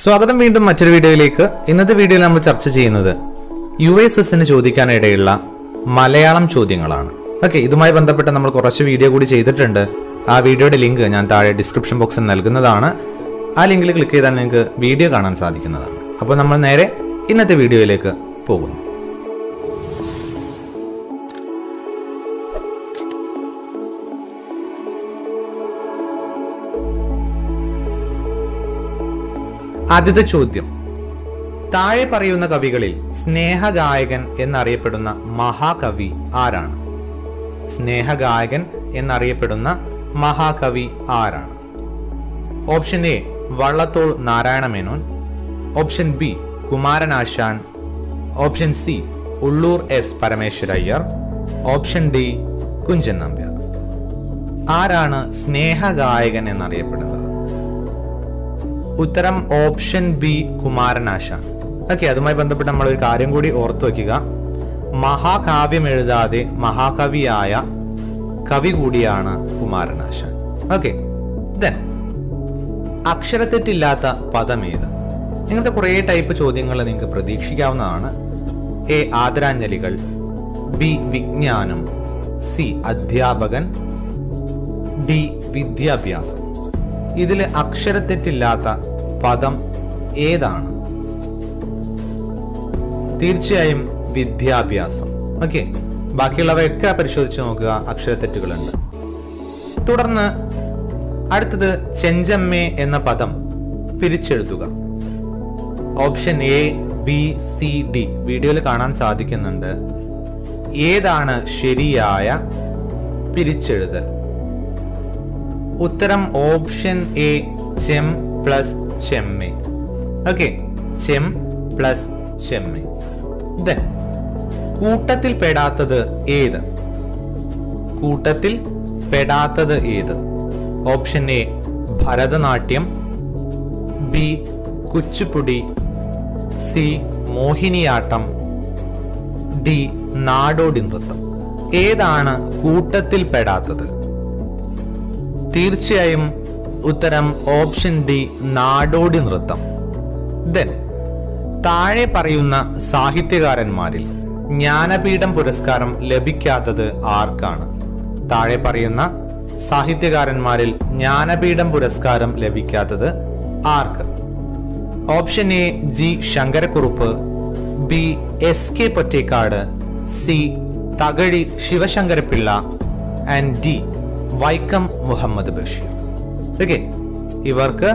സ്വാഗതം വീണ്ടും മറ്റൊരു വീഡിയോയിലേക്ക്. ഇന്നത്തെ വീഡിയോയിൽ നമ്മൾ ചർച്ച ചെയ്യുന്നത് USSന് ചോദിക്കാനിടയുള്ള മലയാളം ചോദ്യങ്ങളാണ്. ഓക്കെ, ഇതുമായി ബന്ധപ്പെട്ട് നമ്മൾ കുറച്ച് വീഡിയോ കൂടി ചെയ്തിട്ടുണ്ട്. ആ വീഡിയോയുടെ ലിങ്ക് ഞാൻ താഴെ ഡിസ്ക്രിപ്ഷൻ ബോക്സിൽ നൽകുന്നതാണ്. ആ ലിങ്കിൽ ക്ലിക്ക് ചെയ്താൽ നിങ്ങൾക്ക് വീഡിയോ കാണാൻ സാധിക്കുന്നതാണ്. അപ്പോൾ നമ്മൾ നേരെ ഇന്നത്തെ വീഡിയോയിലേക്ക് പോകുന്നു. ആദ്യത്തെ ചോദ്യം, താഴെ പറയുന്ന കവികളിൽ സ്നേഹഗായകൻ എന്നറിയപ്പെടുന്ന മഹാകവി ആരാണ്? സ്നേഹഗായകൻ എന്നറിയപ്പെടുന്ന മഹാകവി ആരാണ്? Option A Vallathol Narayana Menon, option B Kumaranasan, option C Ulloor S Parameswara Iyer, option D Kunchan Nambiar. ആരാണ് സ്നേഹഗായകൻ എന്നറിയപ്പെടുന്നത്? ഉത്തരം ഓപ്ഷൻ ബി കുമാരനാശാൻ. ഓക്കെ, അതുമായി ബന്ധപ്പെട്ട് നമ്മൾ ഒരു കാര്യം കൂടി ഓർത്തു വയ്ക്കുക. മഹാകാവ്യം എഴുതാതെ മഹാകവിയായ കവി കൂടിയാണ് കുമാരനാശാൻ. ഓക്കെ, ദെൻ അക്ഷരത്തെറ്റില്ലാത്ത പദം ഏത്? ഇങ്ങനത്തെ കുറേ ടൈപ്പ് ചോദ്യങ്ങൾ നിങ്ങൾക്ക് പ്രതീക്ഷിക്കാവുന്നതാണ്. എ ആദരാഞ്ജലികൾ, ബി വിജ്ഞാനം, സി അധ്യാപകൻ, ഡി വിദ്യാഭ്യാസം. ഇതിൽ അക്ഷരത്തെറ്റില്ലാത്ത പദം ഏതാണ്? തീർച്ചയായും വിദ്യാഭ്യാസം. ഓക്കെ, ബാക്കിയുള്ളവയൊക്കെ പരിശോധിച്ച് നോക്കുക, അക്ഷരത്തെറ്റുകളുണ്ട്. തുടർന്ന് അടുത്തത് ചെഞ്ചമ്മേ എന്ന പദം പിരിച്ചെഴുതുക. Option A B C D വീഡിയോയിൽ കാണാൻ സാധിക്കുന്നുണ്ട്. ഏതാണ് ശരിയായ പിരിച്ചെഴുതൽ? ഉത്തരം ഓപ്ഷൻ എ ചെം പ്ലസ് ചെമ്മേ. ഓക്കെ, ചെം പ്ലസ് ചെമ്മേ. ദെൻ കൂട്ടത്തിൽ പെടാത്തത് ഏത്? കൂട്ടത്തിൽ പെടാത്തത് ഏത്? Option A Bharatanatyam, B Kuchipudi, C Mohiniyattam, D നാടോടി നൃത്തം. ഏതാണ് കൂട്ടത്തിൽ പെടാത്തത്? തീർച്ചയായും ഉത്തരം ഓപ്ഷൻ ഡി നാടോടി നൃത്തം. ദെൻ താഴെ പറയുന്ന സാഹിത്യകാരന്മാരിൽ ജ്ഞാനപീഠം പുരസ്കാരം ലഭിക്കാത്തത് ആർക്കാണ്? താഴെ പറയുന്ന സാഹിത്യകാരന്മാരിൽ ജ്ഞാനപീഠം പുരസ്കാരം ലഭിക്കാത്തത് ആർക്ക്? Option A G Sankarakurup, B SK Pottekkatt, C Thakazhi Sivasankarapillai and D Vaikom Muhammad Basheer. Okay, ഇവർക്ക്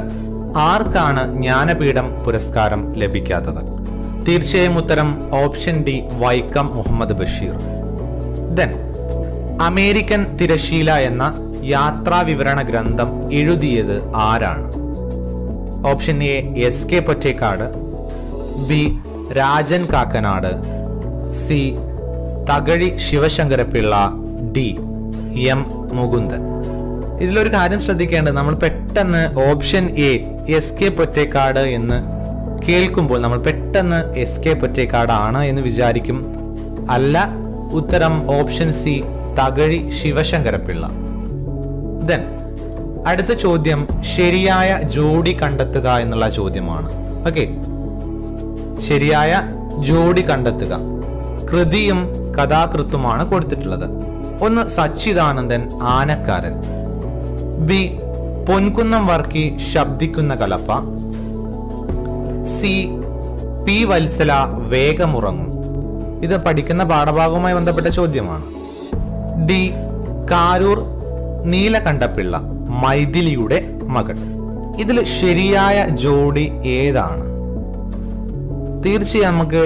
ആർക്കാണ് ജ്ഞാനപീഠം പുരസ്കാരം ലഭിക്കാത്തത്? തീർച്ചയായും ഉത്തരം option D Vaikom Muhammad Basheer. Then American തിരശീല എന്ന യാത്രാ വിവരണ ഗ്രന്ഥം എഴുതിയത് ആരാണ്? Option A SK Pottekkatt, B Rajan Kakkanad, C Thakazhi Sivasankarapillai, D M Mukundan. ഇതിലൊരു കാര്യം ശ്രദ്ധിക്കേണ്ടത്, നമ്മൾ പെട്ടെന്ന് ഓപ്ഷൻ എ SK പൊറ്റേക്കാട് എന്ന് കേൾക്കുമ്പോൾ നമ്മൾ പെട്ടെന്ന് SK പൊറ്റേക്കാടാണ് എന്ന് വിചാരിക്കും. അല്ല, ഉത്തരം option C Thakazhi Sivasankara Pillai. Then അടുത്ത ചോദ്യം ശരിയായ ജോഡി കണ്ടെത്തുക എന്നുള്ള ചോദ്യമാണ്. ഓക്കെ, ശരിയായ ജോഡി കണ്ടെത്തുക. കൃതിയും കഥാകൃത്തുമാണ് കൊടുത്തിട്ടുള്ളത്. ഒന്ന് സച്ചിദാനന്ദൻ ആനക്കാരൻ, ബി പൊൻകുന്നം വർക്കി ശബ്ദിക്കുന്ന കലപ്പ, സി പി വത്സല വേഗമുറങ്ങും. ഇത് പഠിക്കുന്ന പാഠഭാഗവുമായി ബന്ധപ്പെട്ട ചോദ്യമാണ്. ഡി കാരൂർ നീലകണ്ഠപിള്ള മൈഥിലിയുടെ മകൾ. ഇതിൽ ശരിയായ ജോഡി ഏതാണ്? തീർച്ചയായും നമുക്ക്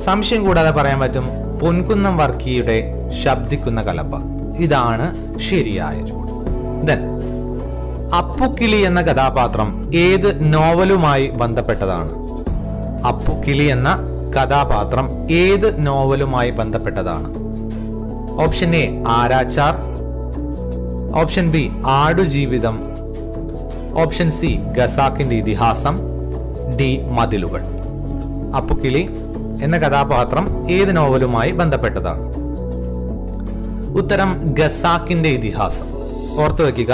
സംശയം കൂടാതെ പറയാൻ പറ്റും, പൊൻകുന്നം വർക്കിയുടെ ശബ്ദിക്കുന്ന കലപ്പ. ഇതാണ് ശരിയായ ജോഡി. ദെൻ അപ്പുക്കിളി എന്ന കഥാപാത്രം ഏത് നോവലുമായി ബന്ധപ്പെട്ടതാണ്? അപ്പുക്കിളി എന്ന കഥാപാത്രം ഏത് നോവലുമായി ബന്ധപ്പെട്ടതാണ്? Option A Aarachar, option B Aadujeevitham, option C ഖസാക്കിന്റെ ഇതിഹാസം, ഡി മതിലുകൾ. അപ്പുക്കിളി എന്ന കഥാപാത്രം ഏത് നോവലുമായി ബന്ധപ്പെട്ടതാണ്? ഉത്തരം ഖസാക്കിന്റെ ഇതിഹാസം. ഓർത്തു വയ്ക്കുക,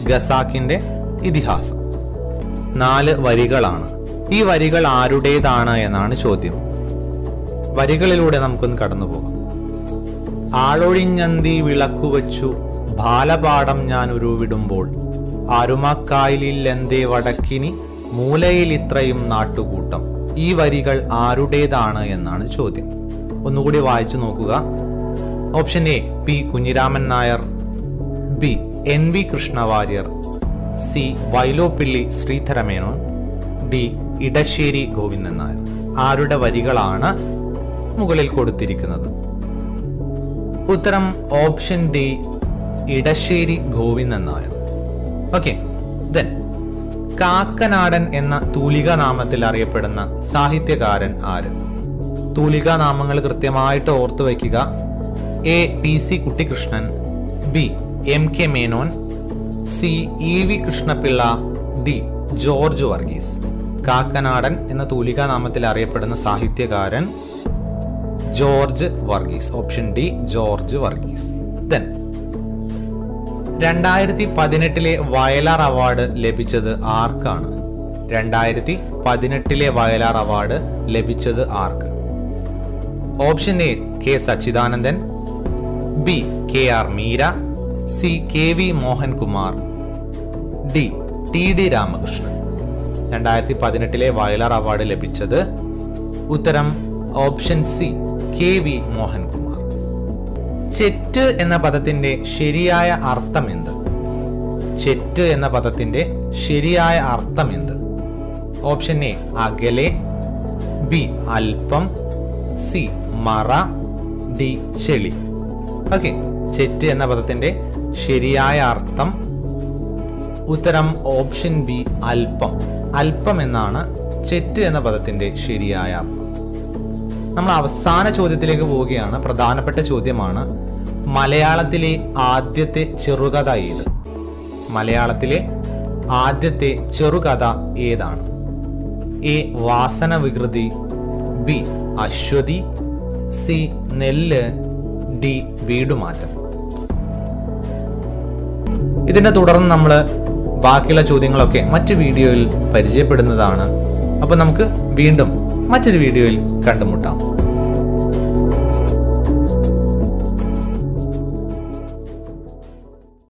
ഖസാക്കിന്റെ ഇതിഹാസം. 4 വരികളാണ്. ഈ വരികൾ ആരുടേതാണ് എന്നാണ് ചോദ്യം. വരികളിലൂടെ നമുക്കൊന്ന് കടന്നു പോകാം. ആളൊഴിഞ്ഞന്തി വിളക്കുവച്ചു ബാലപാഠം ഞാൻ ഉരുവിടുമ്പോൾ ആരുമക്കായലിൽ എന്തേ വടക്കിനി മൂലയിൽ ഇത്രയും നാട്ടുകൂട്ടം. ഈ വരികൾ ആരുടേതാണ് എന്നാണ് ചോദ്യം. ഒന്നുകൂടി വായിച്ചു നോക്കുക. Option A P Kunhiraman Nair, B N V Krishna Warrier, C Vyloppilli Sreedhara Menon, D Edasseri Govindan Nair. ആരുടെ വരികളാണ് മുകളിൽ കൊടുത്തിരിക്കുന്നത്? ഉത്തരം option D Edasseri Govindan Nair. Okay, then Kakkanadan എന്ന തൂലികാനാമത്തിൽ അറിയപ്പെടുന്ന സാഹിത്യകാരൻ ആര്? തൂലികാനാമങ്ങൾ കൃത്യമായിട്ട് ഓർത്തു വയ്ക്കുക. A P C Kuttikrishnan, B M K Menon, C E V Krishna Pillai, D George Varghese. Kakkanadan എന്ന തൂലികാനാമത്തിൽ അറിയപ്പെടുന്ന സാഹിത്യകാരൻ George Varghese. Option D George Varghese. Then 2018 Vayalar award ലഭിച്ചത് ആർക്കാണ്? 2018 വയലാർ അവാർഡ് ലഭിച്ചത് ആർക്ക്? Option A K Sachidanandan, B K R Meera, C K V Mohankumar, D T D Ramakrishnan. 2018 Vayalar award ലഭിച്ചത് ഉത്തരം option C K V Mohankumar. ചെറ്റ് എന്ന പദത്തിന്റെ ശരിയായ അർത്ഥം എന്ത്? ചെറ്റ് എന്ന പദത്തിന്റെ ശരിയായ അർത്ഥം എന്ത്? ഓപ്ഷൻ എ അകലെ, ബി അല്പം, സി മറ, ഡി ചെളി. ഓക്കെ, ചെറ്റ് എന്ന പദത്തിന്റെ ശരിയായ അർത്ഥം ഉത്തരം ഓപ്ഷൻ ബി അല്പം. അല്പം എന്നാണ് ചെറ്റ് എന്ന പദത്തിന്റെ ശരിയായ അർത്ഥം. നമ്മൾ അവസാന ചോദ്യത്തിലേക്ക് പോവുകയാണ്. പ്രധാനപ്പെട്ട ചോദ്യമാണ്. മലയാളത്തിലെ ആദ്യത്തെ ചെറുകഥ ഏത്? മലയാളത്തിലെ ആദ്യത്തെ ചെറുകഥ ഏതാണ്? എ വാസന വികൃതി, ബി അശ്വതി, സി നെല്ല്, ഡി വീടുമാറ്റം. ഇതിനെ തുടർന്ന് നമ്മൾ ബാക്കിയുള്ള ചോദ്യങ്ങളൊക്കെ മറ്റു വീഡിയോയിൽ പരിചയപ്പെടുന്നതാണ്. അപ്പോൾ നമുക്ക് വീണ്ടും മറ്റൊരു വീഡിയോയിൽ കണ്ടുമുട്ടാം.